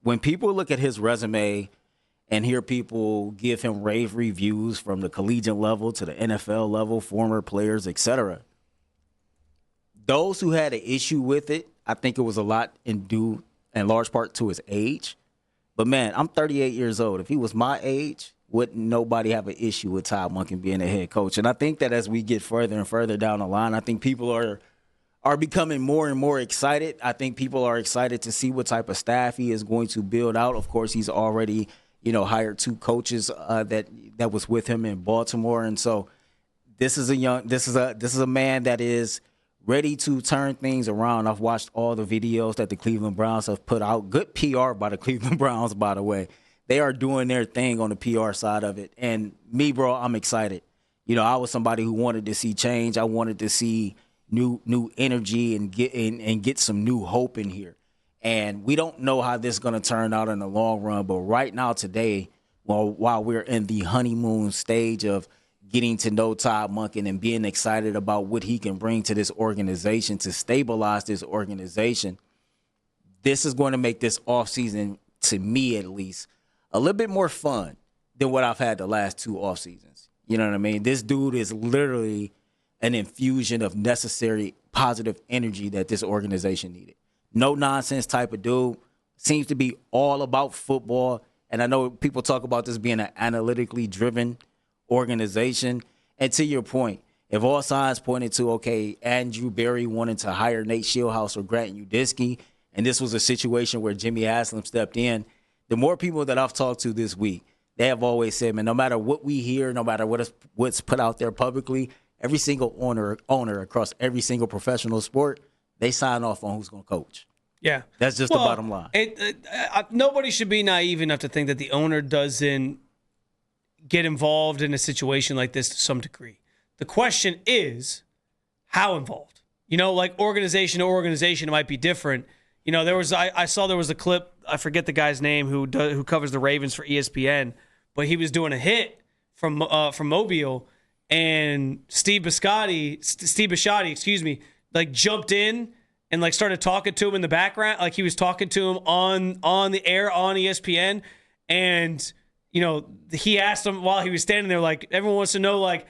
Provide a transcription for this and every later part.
when people look at his resume and hear people give him rave reviews from the collegiate level to the NFL level, former players, etc., those who had an issue with it, I think it was a lot due in large part to his age. But, man, I'm 38 years old. If he was my age, wouldn't nobody have an issue with Todd Monken being a head coach? And I think that as we get further and further down the line, I think people are becoming more and more excited. I think people are excited to see what type of staff he is going to build out. Of course, he's already, hired 2 coaches that was with him in Baltimore. And so this is a man that is ready to turn things around. I've watched all the videos that the Cleveland Browns have put out. Good PR by the Cleveland Browns, by the way. They are doing their thing on the PR side of it. And me, bro, I'm excited. I was somebody who wanted to see change. I wanted to see new energy and get some new hope in here. And we don't know how this is going to turn out in the long run. But right now, today, while we're in the honeymoon stage of getting to know Todd Monken and being excited about what he can bring to this organization to stabilize this organization, this is going to make this offseason, to me at least, a little bit more fun than what I've had the last 2 off seasons. You know what I mean? This dude is literally an infusion of necessary positive energy that this organization needed. No nonsense type of dude. Seems to be all about football. And I know people talk about this being an analytically driven organization. And to your point, if all signs pointed to, okay, Andrew Berry wanted to hire Nate Shieldhouse or Grant Udinski, and this was a situation where Jimmy Haslam stepped in, the more people that I've talked to this week, they have always said, man, no matter what we hear, no matter what's put out there publicly, every single owner across every single professional sport, they sign off on who's going to coach. Yeah. That's just the bottom line. Nobody should be naive enough to think that the owner doesn't get involved in a situation like this to some degree. The question is, how involved? Like organization to organization, it might be different. I saw there was a clip, I forget the guy's name who covers the Ravens for ESPN, but he was doing a hit from Mobile, and Steve Bisciotti, like jumped in and like started talking to him in the background, like he was talking to him on the air on ESPN, and he asked him while he was standing there, like, everyone wants to know, like,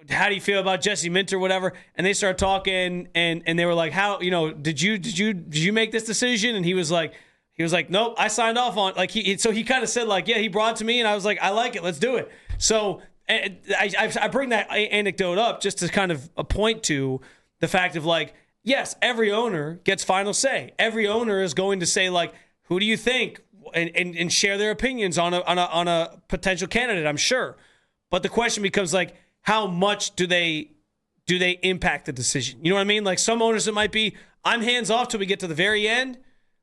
how do you feel about Jesse Minter, whatever? And they started talking, and they were like, how, did you make this decision? And he was like, nope, I signed off on, like, so he kind of said, like, yeah, he brought it to me, and I was like, I like it, let's do it. So I bring that anecdote up just to kind of point to the fact of, like, yes, every owner gets final say. Every owner is going to say, like, who do you think? And share their opinions on a potential candidate, I'm sure. But the question becomes, like, how much do they impact the decision? You know what I mean? Like, some owners, it might be, I'm hands off till we get to the very end.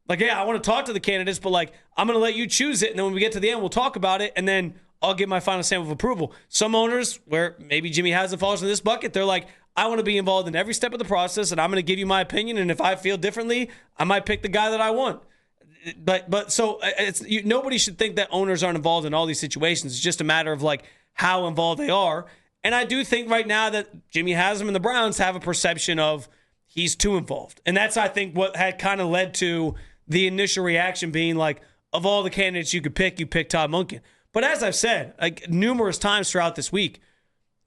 Like, yeah, I want to talk to the candidates, but, like, I'm going to let you choose it, and then when we get to the end, we'll talk about it, and then I'll give my final stamp of approval. Some owners, where maybe Jimmy Haslam falls in this bucket, they're like, I want to be involved in every step of the process, and I'm going to give you my opinion, and if I feel differently, I might pick the guy that I want. But so nobody should think that owners aren't involved in all these situations. It's just a matter of, like, how involved they are. And I do think right now that Jimmy Haslam and the Browns have a perception of he's too involved. And that's, I think, what had kind of led to the initial reaction being like, of all the candidates you could pick, you pick Todd Monken. But as I've said, like, numerous times throughout this week,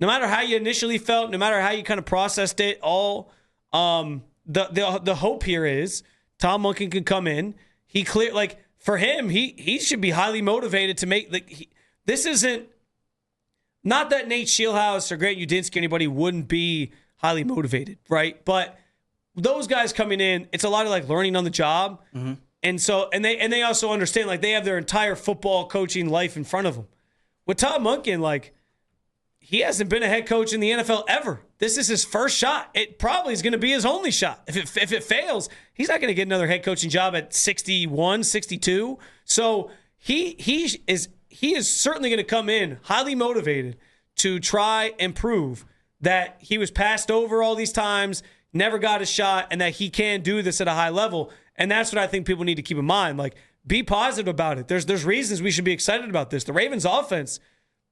no matter how you initially felt, no matter how you kind of processed it all, the hope here is Todd Monken can come in. He clear, like, for him, he should be highly motivated to make, like, this isn't, not that Nate Shieldhouse or Grant Udinski, anybody wouldn't be highly motivated, right? But those guys coming in, it's a lot of, like, learning on the job. Mm-hmm. And so, and they also understand, like, they have their entire football coaching life in front of them. With Todd Monken, like, he hasn't been a head coach in the NFL ever. This is his first shot. It probably is going to be his only shot. If it fails, he's not going to get another head coaching job at 61, 62. So he is certainly going to come in highly motivated to try and prove that he was passed over all these times, never got a shot, and that he can do this at a high level. And that's what I think people need to keep in mind. Like, be positive about it. There's reasons we should be excited about this. The Ravens offense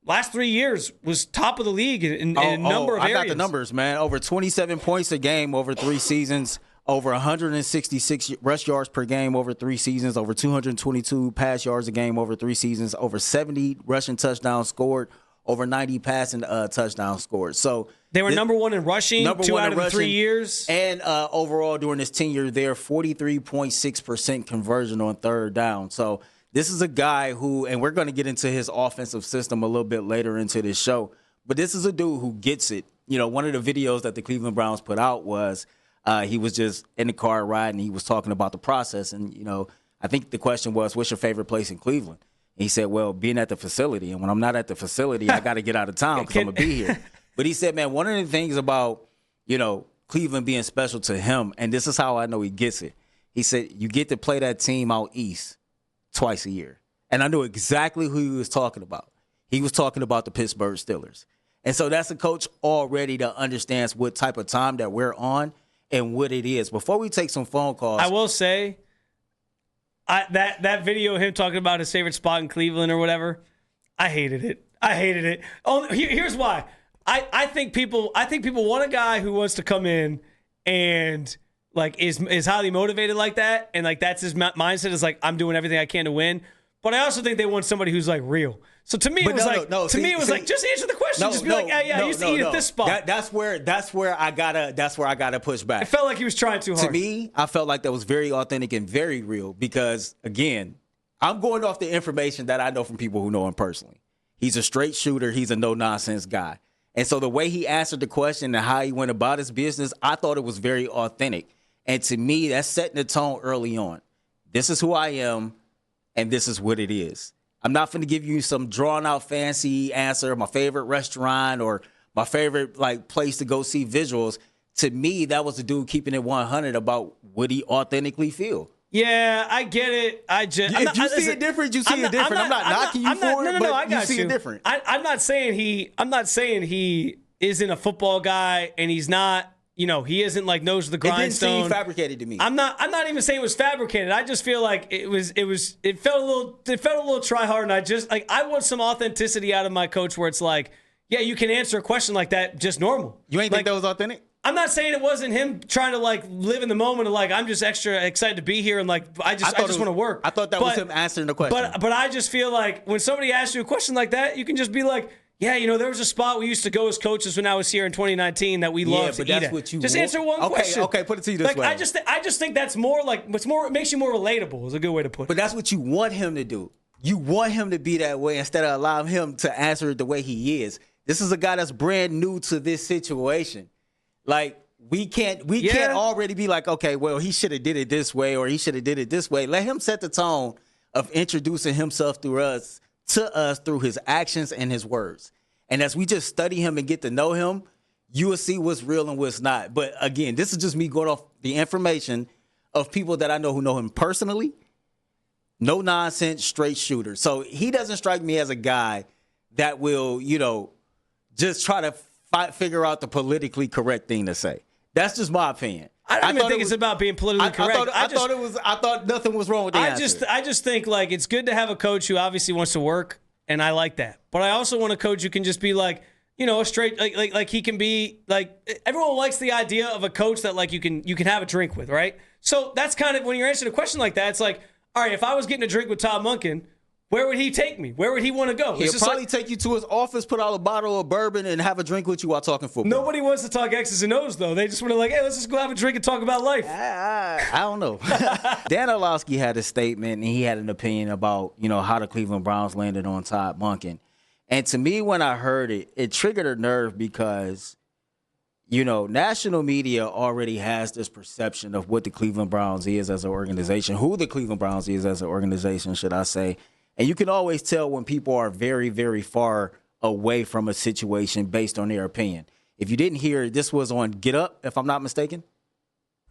last 3 years was top of the league in a number of areas. I got the numbers, man. Over 27 points a game over 3 seasons. over 166 rush yards per game over 3 seasons, over 222 pass yards a game over 3 seasons, over 70 rushing touchdowns scored, over 90 passing touchdowns scored. So they were number one in rushing 2 out of the 3 years. And overall during this tenure there, 43.6% conversion on third down. So this is a guy who, and we're going to get into his offensive system a little bit later into this show, but this is a dude who gets it. You know, one of the videos that the Cleveland Browns put out was he was just in the car riding. He was talking about the process. And, you know, I think the question was, what's your favorite place in Cleveland? And he said, well, being at the facility. And when I'm not at the facility, I got to get out of town because I'm going to be here. But he said, man, one of the things about, you know, Cleveland being special to him, and this is how I know he gets it. He said, you get to play that team out east twice a year. And I knew exactly who he was talking about. He was talking about the Pittsburgh Steelers. And so that's a coach already that understands what type of time that we're on and what it is. Before we take some phone calls, I will say that video of him talking about his favorite spot in Cleveland or whatever, I hated it. Oh, here's why. I think people want a guy who wants to come in and like is highly motivated like that, and like that's his mindset is like, I'm doing everything I can to win. But I also think they want somebody who's like real. So to me, it was like, just answer the question. Just be like, hey, yeah, I used to eat at this spot. That's where I gotta push back. It felt like he was trying too hard. To me, I felt like that was very authentic and very real because, again, I'm going off the information that I know from people who know him personally. He's a straight shooter. He's a no-nonsense guy. And so the way he answered the question and how he went about his business, I thought it was very authentic. And to me, that's setting the tone early on. This is who I am, and this is what it is. I'm not going to give you some drawn-out fancy answer, my favorite restaurant or my favorite like place to go see visuals. To me, that was the dude keeping it 100 about what he authentically feel. Yeah, I get it. If you see it different, you see it different. I'm not knocking you for it, but you see it different. I'm not saying he isn't a football guy and he's not. You know, he isn't like nose to the grindstone. It didn't seem fabricated to me. I'm not even saying it was fabricated. I just feel like it felt a little try hard, and I want some authenticity out of my coach where it's like, yeah, you can answer a question like that just normal. You ain't think that was authentic? I'm not saying it wasn't him trying to like live in the moment of like, I'm just extra excited to be here and like I just want to work. I thought that was him answering the question. But I just feel like when somebody asks you a question like that, you can just be like, yeah, you know, there was a spot we used to go as coaches when I was here in 2019 that we loved to eat at. What you just answer one question. Okay, put it to you this way. I just think that's more like it makes you more relatable is a good way to put it. But that's what you want him to do. You want him to be that way instead of allowing him to answer it the way he is. This is a guy that's brand new to this situation. Like we can't already be like, okay, well, he should have did it this way or he should have did it this way. Let him set the tone of introducing himself to us through his actions and his words. And as we just study him and get to know him, you will see what's real and what's not. But again, this is just me going off the information of people that I know who know him personally. No nonsense, straight shooter. So he doesn't strike me as a guy that will, you know, just try to figure out the politically correct thing to say. That's just my opinion. I don't even think it's about being politically correct. I thought nothing was wrong with the answer. I just think like it's good to have a coach who obviously wants to work, and I like that. But I also want a coach who can just be like, you know, a straight like he can be like everyone likes the idea of a coach that like you can have a drink with, right? So that's kind of when you're answering a question like that, it's like, all right, if I was getting a drink with Todd Monken, where would he take me? Where would he want to go? He'll probably take you to his office, put out a bottle of bourbon, and have a drink with you while talking football. Nobody wants to talk X's and O's, though. They just want to like, hey, let's just go have a drink and talk about life. I don't know. Dan Orlovsky had a statement, and he had an opinion about, you know, how the Cleveland Browns landed on Todd Monken. And to me, when I heard it, it triggered a nerve because, you know, national media already has this perception of what the Cleveland Browns is as an organization, who the Cleveland Browns is as an organization, should I say. And you can always tell when people are very, very far away from a situation based on their opinion. If you didn't hear, this was on Get Up, if I'm not mistaken.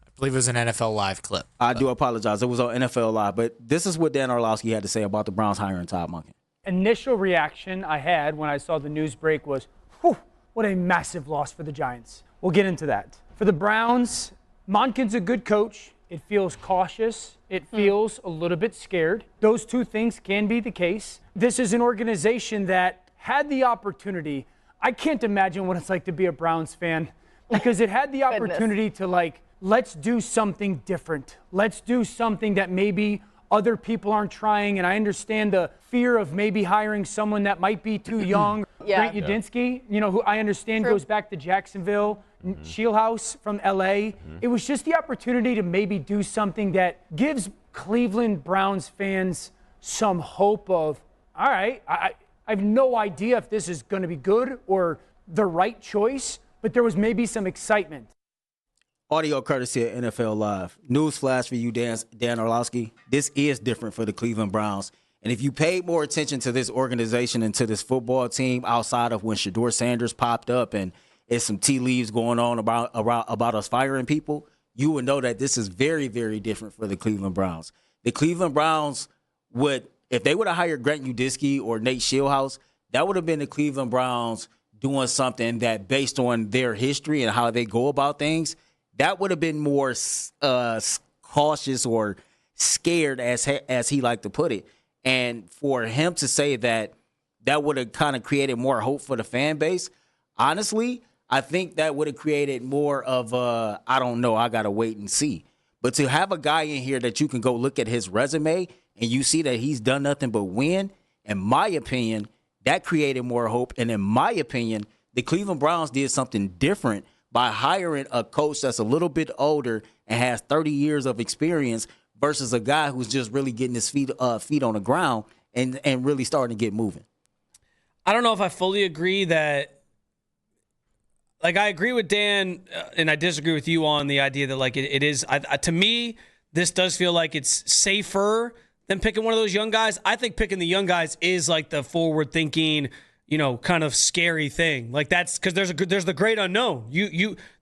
I believe it was an NFL Live clip. I do apologize. It was on NFL Live. But this is what Dan Orlovsky had to say about the Browns hiring Todd Monken. Initial reaction I had when I saw the news break was, whew, what a massive loss for the Giants. We'll get into that. For the Browns, Monken's a good coach. It feels cautious. It feels a little bit scared. Those two things can be the case. This is an organization that had the opportunity. I can't imagine what it's like to be a Browns fan because it had the opportunity to like let's do something different. Let's do something that maybe other people aren't trying. And I understand the fear of maybe hiring someone that might be too young. Yeah. Grant Udinski, who I understand goes back to Jacksonville, Shieldhouse from LA. It was just the opportunity to maybe do something that gives Cleveland Browns fans some hope of, all right, I have no idea if this is going to be good or the right choice, but there was maybe some excitement. Audio courtesy of NFL Live. Newsflash for you, Dan Orlowski. This is different for the Cleveland Browns. And if you paid more attention to this organization and to this football team outside of when Shedeur Sanders popped up and it's some tea leaves going on about us firing people, you would know that this is very, very different for the Cleveland Browns. The Cleveland Browns would, if they would have hired Grant Udinski or Nate Shieldhouse, that would have been the Cleveland Browns doing something that, based on their history and how they go about things, that would have been more cautious or scared, as he liked to put it. And for him to say that would have kind of created more hope for the fan base, honestly, I think that would have created more of I don't know, I got to wait and see. But to have a guy in here that you can go look at his resume and you see that he's done nothing but win, in my opinion, that created more hope. And in my opinion, the Cleveland Browns did something different by hiring a coach that's a little bit older and has 30 years of experience versus a guy who's just really getting his feet on the ground and really starting to get moving. I don't know if I fully agree that, like, I agree with Dan and I disagree with you on the idea that, like, it is, to me, this does feel like it's safer than picking one of those young guys. I think picking the young guys is like the forward thinking, kind of scary thing. Like, that's because there's the great unknown.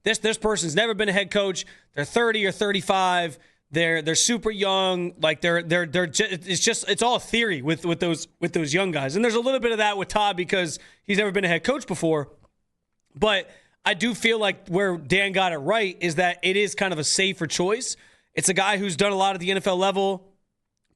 This person's never been a head coach. They're 30 or 35. They're super young. Like they're just it's all theory with those young guys. And there's a little bit of that with Todd because he's never been a head coach before. But I do feel like where Dan got it right is that it is kind of a safer choice. It's a guy who's done a lot at the NFL level,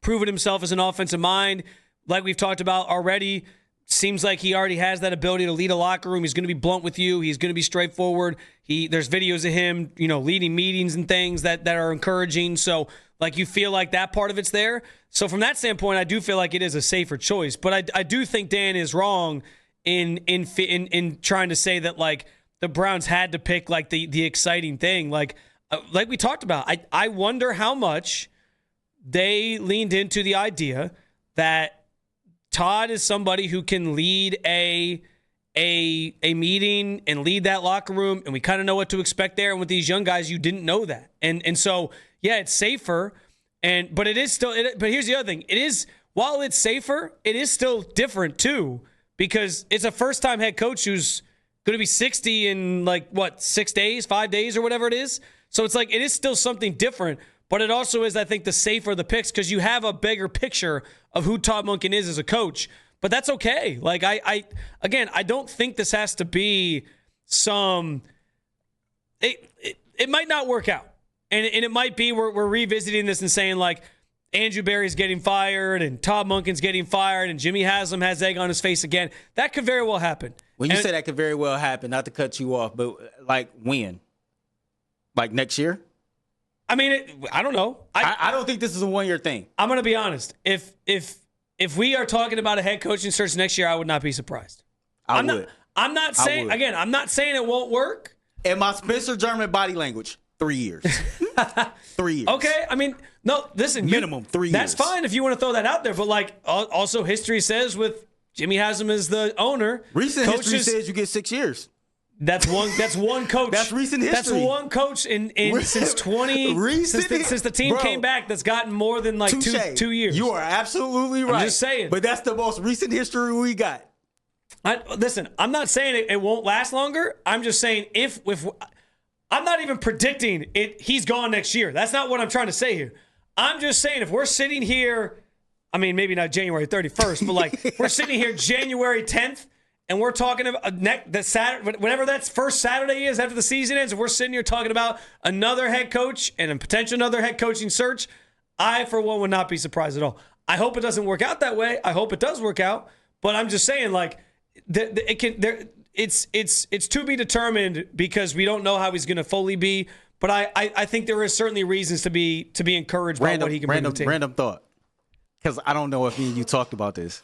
proven himself as an offensive mind. Like we've talked about already, seems like he already has that ability to lead a locker room. He's going to be blunt with you. He's going to be straightforward. There's videos of him, leading meetings and things that are encouraging. So, like, you feel like that part of it's there. So from that standpoint, I do feel like it is a safer choice. But I do think Dan is wrong in trying to say that, like, the Browns had to pick, like, the exciting thing. Like we talked about, I wonder how much they leaned into the idea that Todd is somebody who can lead a meeting and lead that locker room, and we kind of know what to expect there. And with these young guys, you didn't know that, and so yeah, it's safer, but it is still. But here's the other thing: while it's safer, it is still different too, because it's a first-time head coach who's going to be 60 in 5 days or whatever it is. So it's like it is still something different. But it also is, I think, the safer the picks because you have a bigger picture of who Todd Monken is as a coach. But that's okay. Like, I don't think this has to be some – it might not work out. And it might be we're revisiting this and saying, like, Andrew Berry's getting fired and Todd Monken's getting fired and Jimmy Haslam has egg on his face again. That could very well happen. When you say that could very well happen, not to cut you off, but, like, when? Like next year? I mean, I don't know. I don't think this is a one-year thing. I'm going to be honest. If we are talking about a head coaching search next year, I would not be surprised. I'm not saying it won't work. And my Spencer German body language, 3 years. 3 years. Okay. I mean, no, listen. Minimum 3 years. That's fine if you want to throw that out there. But, like, also history says with Jimmy Haslam as the owner. Recent history says you get 6 years. That's one coach. That's recent history. That's one coach since the team came back that's gotten more than like two years. You are absolutely right. I'm just saying. But that's the most recent history we got. Listen, I'm not saying it won't last longer. I'm just saying if I'm not even predicting he's gone next year. That's not what I'm trying to say here. I'm just saying if we're sitting here, I mean, maybe not January 31st, but like we're sitting here January 10th, and we're talking about the Saturday, whatever that first Saturday is after the season ends, and we're sitting here talking about another head coach and a potential another head coaching search, I, for one, would not be surprised at all. I hope it doesn't work out that way. I hope it does work out. But I'm just saying, like, it's to be determined because we don't know how he's going to fully be. But I think there is certainly reasons to be encouraged by what he can bring to the team. Random thought, because I don't know if me and you talked about this.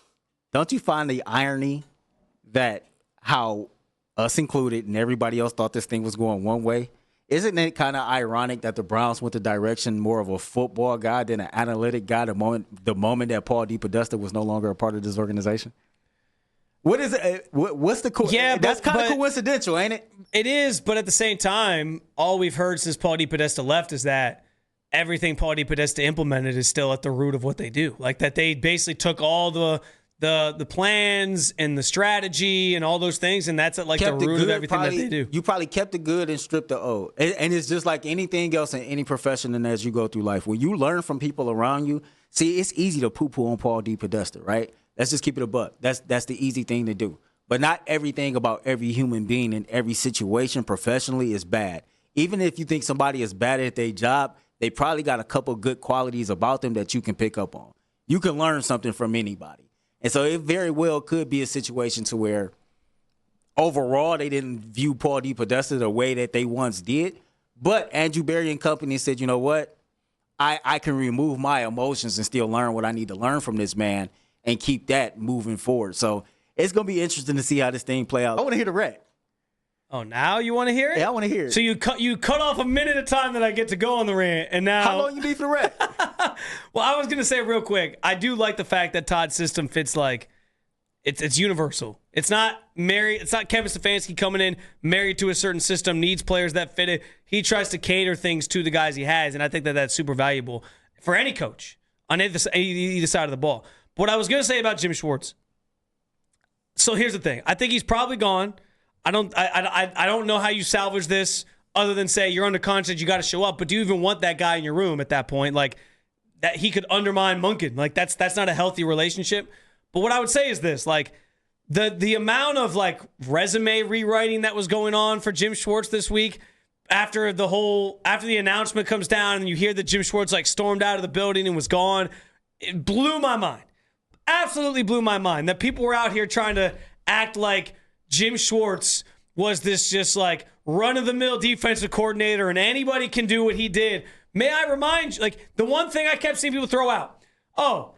Don't you find the irony that how us included and everybody else thought this thing was going one way? Isn't it kind of ironic that the Browns went the direction more of a football guy than an analytic guy the moment that Paul DePodesta was no longer a part of this organization? What is it? What's the that's kind of coincidental, ain't it? It is, but at the same time, all we've heard since Paul DePodesta left is that everything Paul DePodesta implemented is still at the root of what they do. Like that they basically took all the plans and the strategy and all those things, and that's at like the root of everything that they do. You probably kept the good and stripped the old. And it's just like anything else in any profession and as you go through life. When you learn from people around you, see, it's easy to poo-poo on Paul DePodesta, right? Let's just keep it a buck. That's the easy thing to do. But not everything about every human being in every situation professionally is bad. Even if you think somebody is bad at their job, they probably got a couple good qualities about them that you can pick up on. You can learn something from anybody. And so it very well could be a situation to where overall they didn't view Paul DePodesta the way that they once did. But Andrew Berry and company said, you know what? I can remove my emotions and still learn what I need to learn from this man and keep that moving forward. So it's going to be interesting to see how this thing play out. I want to hear the rant. Oh, now you want to hear it? Yeah, I want to hear it. So you cut off a minute of time that I get to go on the rant, and now how long you need for the rant? Well, I was gonna say real quick, I do like the fact that Todd's system fits like it's universal. It's not Kevin Stefanski coming in married to a certain system, needs players that fit it. He tries to cater things to the guys he has, and I think that that's super valuable for any coach on either side of the ball. But what I was gonna say about Jim Schwartz. So here's the thing. I think he's probably gone. I don't know how you salvage this other than say you're under contract, you got to show up. But do you even want that guy in your room at that point? Like that he could undermine Monkin. Like that's not a healthy relationship. But what I would say is this: like the amount of like resume rewriting that was going on for Jim Schwartz this week after the announcement comes down and you hear that Jim Schwartz like stormed out of the building and was gone, it blew my mind. Absolutely blew my mind that people were out here trying to act like Jim Schwartz was this just like run-of-the-mill defensive coordinator and anybody can do what he did. May I remind you, like the one thing I kept seeing people throw out, oh,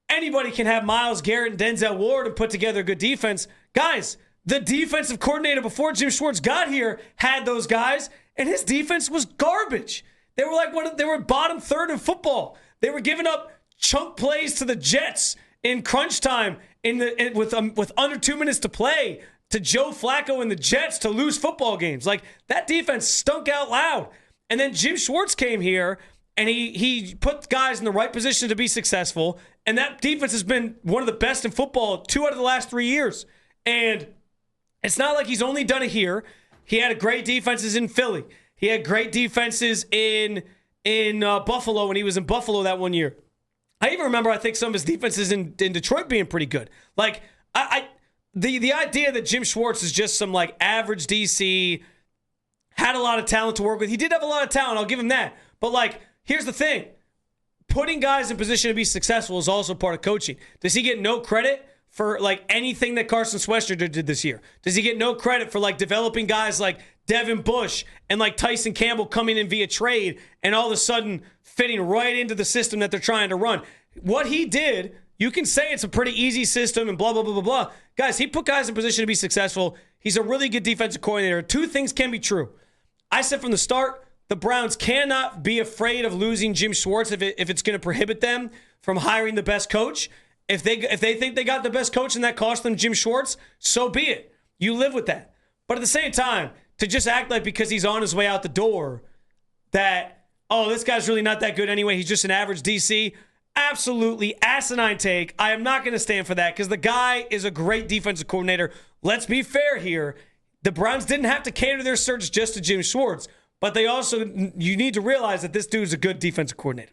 anybody can have Myles Garrett and Denzel Ward and put together a good defense. Guys, the defensive coordinator before Jim Schwartz got here had those guys, and his defense was garbage. They were like they were bottom third in football. They were giving up chunk plays to the Jets in crunch time with under 2 minutes to play, to Joe Flacco and the Jets to lose football games. Like that defense stunk out loud. And then Jim Schwartz came here and he put guys in the right position to be successful. And that defense has been one of the best in football 2 out of the last 3 years. And it's not like he's only done it here. He had great defenses in Philly. He had great defenses in Buffalo when he was in Buffalo that one year. I even remember, I think, some of his defenses in Detroit being pretty good. Like, the idea that Jim Schwartz is just some, like, average DC, had a lot of talent to work with. He did have a lot of talent, I'll give him that. But, like, here's the thing. Putting guys in position to be successful is also part of coaching. Does he get no credit for, like, anything that Carson Swester did this year? Does he get no credit for, like, developing guys like Devin Bush and, like, Tyson Campbell coming in via trade and all of a sudden fitting right into the system that they're trying to run? What he did, you can say it's a pretty easy system and blah, blah, blah, blah, blah. Guys, he put guys in position to be successful. He's a really good defensive coordinator. 2 things can be true. I said from the start, the Browns cannot be afraid of losing Jim Schwartz if it's going to prohibit them from hiring the best coach. If they think they got the best coach and that cost them Jim Schwartz, so be it. You live with that. But at the same time, to just act like because he's on his way out the door that, oh, this guy's really not that good anyway, he's just an average DC, absolutely asinine take. I am not going to stand for that because the guy is a great defensive coordinator. Let's be fair here. The Browns didn't have to cater their search just to Jim Schwartz, but they also, you need to realize that this dude's a good defensive coordinator.